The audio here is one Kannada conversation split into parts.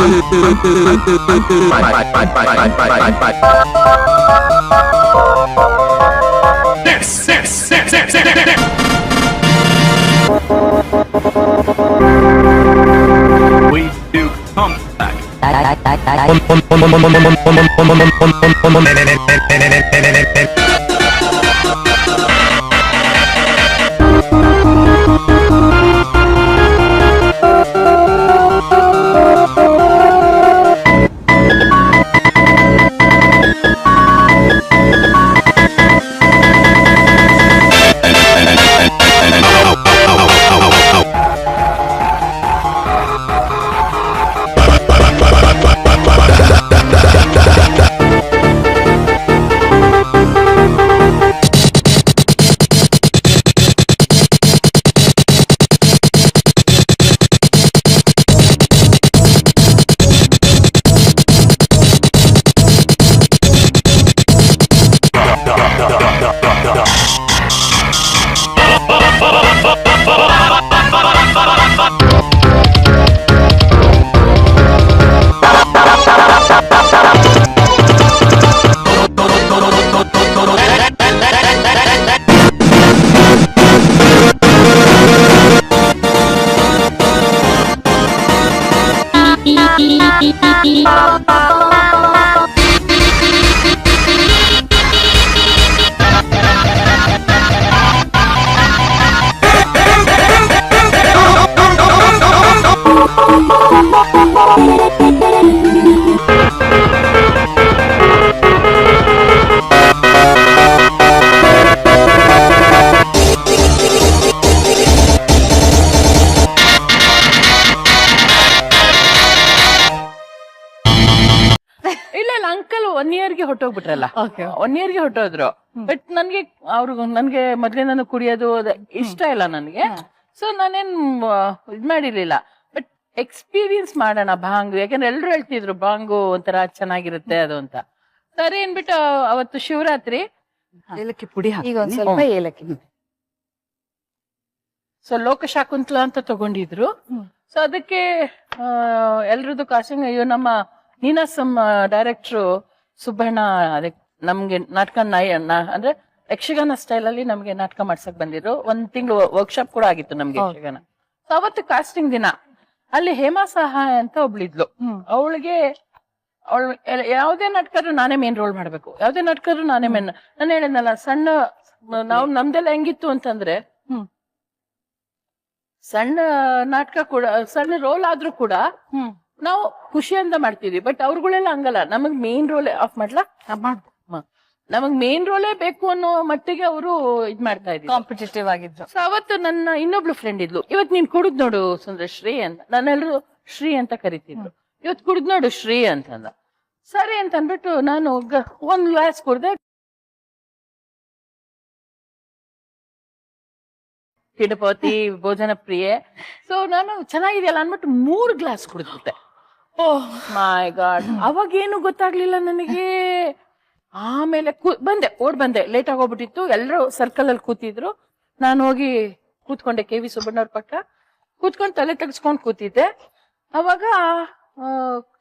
We do contact. ಅಂಕಲ್ 1 ಇಯರ್ಗೆ ಹೊಟ್ಟೋಗ್ಬಿಟ್ರಲ್ಲ, 1 ಇಯರ್ಗೆ ಹೊಟ್ಟೋದ್ರು. ಬಟ್ ನನ್ಗೆ ಮೊದ್ಲಿಂದಾನು ಕುಡಿಯೋದು ಇಷ್ಟ ಇಲ್ಲ ನನ್ಗೆ. ಸೊ ನಾನೇನ್ ಇದ್ ಮಾಡಿರ್ಲಿಲ್ಲ. ಬಟ್ ಎಕ್ಸ್ಪೀರಿಯನ್ಸ್ ಮಾಡೋಣ ಬಾಂಗು, ಯಾಕಂದ್ರೆ ಎಲ್ರು ಹೇಳ್ತಿದ್ರು ಬಾಂಗು ಒಂಥರ ಚೆನ್ನಾಗಿರುತ್ತೆ ಅದು ಅಂತ. ಸರಿ ಅನ್ಬಿಟ್ಟು ಅವತ್ತು ಶಿವರಾತ್ರಿ ಏಲಕ್ಕಿ ಪುಡಿ ಈಗ ಒಂದ್ ಸ್ವಲ್ಪ ಏಲಕ್ಕಿ. ಸೊ ಲೋಕಶಾಕುಂತಲ ಅಂತ ತಗೊಂಡಿದ್ರು. ಸೊ ಅದಕ್ಕೆ ಎಲ್ರದ್ದು ಕಾಸ್ಟಿಂಗ್. ಅಯ್ಯೋ ನಮ್ಮ ನೀನಾಸಂ ಡೈರೆಕ್ಟ್ರು ಸುಬ್ಬಣ್ಣ ಅದಕ್ಕೆ ನಮ್ಗೆ ನಾಟಕ ಅಂದ್ರೆ ಯಕ್ಷಗಾನ ಸ್ಟೈಲ್ ಅಲ್ಲಿ ನಮ್ಗೆ ನಾಟಕ ಮಾಡ್ಸಕ್ ಬಂದಿದ್ರು. 1 ತಿಂಗಳು ವರ್ಕ್ಶಾಪ್ ಕೂಡ ಆಗಿತ್ತು ನಮ್ಗೆ ಯಕ್ಷಗಾನ. ಸೊ ಅವತ್ತು ಕಾಸ್ಟಿಂಗ್ ದಿನ ಅಲ್ಲಿ ಹೇಮಾ ಸಹಾಯ ಅಂತ ಒಬ್ಳಿದ್ಲು. ಅವಳಿಗೆ ಯಾವ್ದೇ ನಾಟಕರು ನಾನೇ ಮೇನ್ ರೋಲ್ ಮಾಡ್ಬೇಕು, ಯಾವ್ದೇ ನಾಟಕರು ನಾನೇ ಮೇನ್. ನಾನು ಹೇಳಿದ್ನಲ್ಲ, ಸಣ್ಣ ನಮ್ದೆಲ್ಲ ಹೆಂಗಿತ್ತು ಅಂತಂದ್ರೆ, ಸಣ್ಣ ನಾಟಕ ಕೂಡ ಸಣ್ಣ ರೋಲ್ ಆದ್ರೂ ಕೂಡ ನಾವು ಖುಷಿಯಿಂದ ಮಾಡ್ತೀವಿ. ಬಟ್ ಅವ್ರುಗಳೆಲ್ಲ ಹಂಗಲ್ಲ, ನಮಗ್ ಮೇನ್ ರೋಲ್ ಆಫ್ ಮಾಡ್ಲಾ, ನಮಗ್ ಮೇನ್ ರೋಲೇ ಬೇಕು ಅನ್ನೋ ಮಟ್ಟಿಗೆ ಅವರು ಇದ್ ಮಾಡ್ತಾ ಇದ್ರು, ಕಾಂಪಿಟೇಟಿವ್ ಆಗಿದ್ರು. ಸೊ ಅವತ್ತು ನನ್ನ ಇನ್ನೊಬ್ಳು ಫ್ರೆಂಡ್ ಇದ್ಲು, ಇವತ್ ನೀನ್ ಕುಡಿದ್ ನೋಡು ಸುಂದರಶ್ರೀ ಅಂತ. ನನ್ನೆಲ್ಲರೂ ಶ್ರೀ ಅಂತ ಕರಿತಿದ್ರು. ಇವತ್ ಕುಡಿದ್ ನೋಡು ಶ್ರೀ ಅಂತಂದ. ಸರಿ ಅಂತ ಅನ್ಬಿಟ್ಟು ನಾನು 1 ಗ್ಲಾಸ್ ಕುಡ್ದೆ. ಕಿಡಪತಿ ಭೋಜನ ಪ್ರಿಯೆ. ಸೊ ನಾನು ಚೆನ್ನಾಗಿದೆಯಲ್ಲ ಅನ್ಬಿಟ್ಟು 3 ಗ್ಲಾಸ್ ಕುಡಿದ್ಬಿಟ್ಟೆ. ಓಹ್ ಮೈ ಗಾಡ್, ಅವಾಗೇನು ಗೊತ್ತಾಗ್ಲಿಲ್ಲ ನನಗೆ. ಆಮೇಲೆ ಓಡ್ ಬಂದೆ, ಲೇಟ್ ಆಗೋಗ್ಬಿಟ್ಟಿತ್ತು. ಎಲ್ಲರೂ ಸರ್ಕಲ್ ಅಲ್ಲಿ ಕೂತಿದ್ರು. ನಾನು ಹೋಗಿ ಕೂತ್ಕೊಂಡೆ KV ಸುಬ್ಬಣ್ಣವ್ರ ಪಕ್ಕ ಕೂತ್ಕೊಂಡು ತಲೆ ತೆಗೆಸ್ಕೊಂಡ್ ಕೂತಿದ್ದೆ. ಅವಾಗ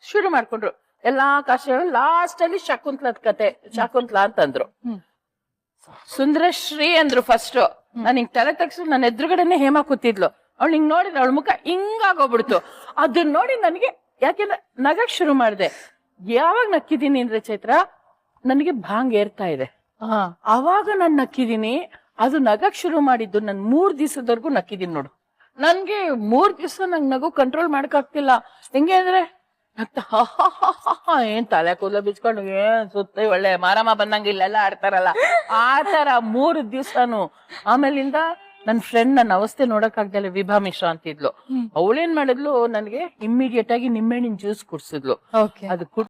ಶುರು ಮಾಡ್ಕೊಂಡ್ರು ಎಲ್ಲಾ ಕಾಶಿಗಳು. ಲಾಸ್ಟ್ ಅಲ್ಲಿ ಶಕುಂತಲದ ಕತೆ, ಶಕುಂತಲಾ ಅಂತಂದ್ರು. ಸುಂದರಶ್ರೀ ಅಂದ್ರು ಫಸ್ಟ್. ನಾನು ಹಿಂಗ್ ತಲೆ ತಗ್ಸಿದ್ರು, ನನ್ನ ಎದುರುಗಡೆನೆ ಹೇಮಾ ಕೂತಿದ್ಲು. ಅವಳು ಹಿಂಗ್ ನೋಡಿದ್ರೆ ಅವಳ ಮುಖ ಹಿಂಗಾಗೋಗ್ಬಿಡ್ತು. ಅದನ್ನ ನೋಡಿ ನನಗೆ, ಯಾಕೆಂದ್ರೆ ನಗಕ್ ಶುರು ಮಾಡಿದೆ. ಯಾವಾಗ ನಕ್ಕಿದೀನಿ ಅಂದ್ರೆ ಚೈತ್ರ, ನನಗೆ ಭಾಂಗ್ ಏರ್ತಾ ಇದೆ. ಅವಾಗ ನಾನು ನಕ್ಕಿದೀನಿ. ಅದು ನಗಕ್ ಶುರು ಮಾಡಿದ್ದು ನನ್ 3 ದಿವಸದವರೆಗೂ ನಕ್ಕಿದೀನಿ ನೋಡು. ನನ್ಗೆ 3 ದಿವಸ ನಂಗೆ ನಗು ಕಂಟ್ರೋಲ್ ಮಾಡಕ್ಕಾಗ್ತಿಲ್ಲ. ಹೆಂಗೆ ಅಂದ್ರೆ ನಗ್ತಾ ಏನ್ ತಲೆ ಕೂದಲು ಬಿಚ್ಕೊಂಡು ಏನ್ ಸುತ್ತ ಒಳ್ಳೆ ಮಾರಮ್ಮ ಬಂದಂಗ ಇಲ್ಲೆಲ್ಲ ಆಡ್ತಾರಲ್ಲ, ಆ ತರ 3 ದಿವ್ಸನು. ಆಮೇಲಿಂದ ನನ್ ಫ್ರೆಂಡ್ ನನ್ನ ಅವಸ್ಥೆ ನೋಡಕ್ ಆಗ್ದಲ್ಲ, ವಿಭಾ ಮಿಶ್ರಾ ಅಂತಿದ್ಲು. ಅವಳೇನ್ ಮಾಡಿದ್ಲು, ನನ್ಗೆ ಇಮ್ಮಿಡಿಯೇಟ್ ಆಗಿ ನಿಂಬೆಹಣ್ಣಿನ ಜ್ಯೂಸ್ ಕುಡ್ಸಿದ್ಲು. ಅದು